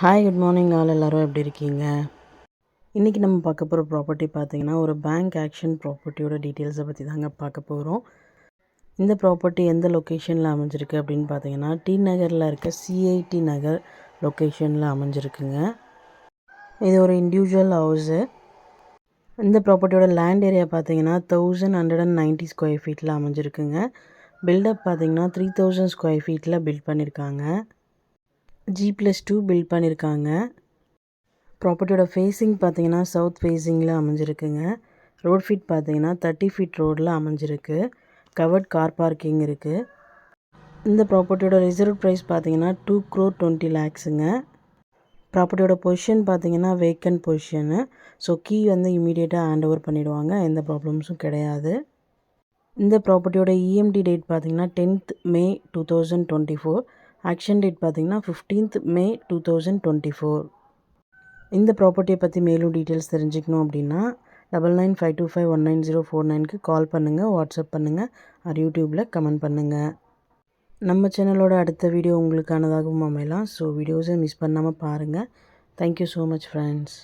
Hi good morning all எல்லோரும் எப்படி இருக்கீங்க? இன்றைக்கி நம்ம பார்க்க போகிற ப்ராப்பர்ட்டி பார்த்திங்கன்னா ஒரு பேங்க் ஆக்ஷன் ப்ராப்பர்ட்டியோட டீட்டெயில்ஸை பற்றி தாங்க பார்க்க போகிறோம். இந்த ப்ராப்பர்ட்டி எந்த லொக்கேஷனில் அமைஞ்சிருக்கு அப்படின்னு பார்த்தீங்கன்னா டி நகரில் இருக்க சிஐடி நகர் லொக்கேஷனில் அமைஞ்சிருக்குங்க. இது ஒரு இண்டிவிஜுவல் ஹவுஸு. இந்த ப்ராப்பர்ட்டியோட லேண்ட் ஏரியா பார்த்தீங்கன்னா 1190 ஸ்கொயர் ஃபீட்டில் அமைஞ்சிருக்குங்க. பில்டப் பார்த்தீங்கன்னா 3000 ஸ்கொயர் ஃபீட்டில் பில்ட் பண்ணியிருக்காங்க. G+2 பில்ட் பண்ணியிருக்காங்க. ப்ராப்பர்ட்டியோட ஃபேஸிங் பார்த்தீங்கன்னா சவுத் ஃபேஸிங்கில் அமைஞ்சிருக்குங்க. ரோட் ஃபீட் பார்த்தீங்கன்னா 30 ஃபீட் ரோடில் அமைஞ்சிருக்கு. கவர்ட் கார் பார்க்கிங் இருக்குது. இந்த ப்ராப்பர்ட்டியோட ரிசர்வ் ப்ரைஸ் பார்த்தீங்கன்னா 2,20,00,000ங்க. ப்ராப்பர்ட்டியோட பொசிஷன் பார்த்தீங்கன்னா வேக்கன்ட் பொசிஷனு. ஸோ கீ இமீடியட்டாக ஹேண்ட் ஓவர் பண்ணிவிடுவாங்க. எந்த ப்ராப்ளம்ஸும் கிடையாது. இந்த ப்ராப்பர்ட்டியோட இஎம்டி டேட் பார்த்தீங்கன்னா 10th May 2024. ஆக்ஷன் டேட் பார்த்தீங்கன்னா 15th May 2024. இந்த ப்ராப்பர்ட்டியை பற்றி மேலும் டீட்டெயில்ஸ் தெரிஞ்சுக்கணும் அப்படின்னா 9952519049க்கு கால் பண்ணுங்கள், வாட்ஸ்அப் பண்ணுங்கள், ஆர் யூடியூப்பில் கமெண்ட் பண்ணுங்கள். நம்ம சேனலோட அடுத்த வீடியோ உங்களுக்கானதாகவும் அமையலாம். ஸோ வீடியோஸை மிஸ் பண்ணாமல் பாருங்கள். Thank you so much friends.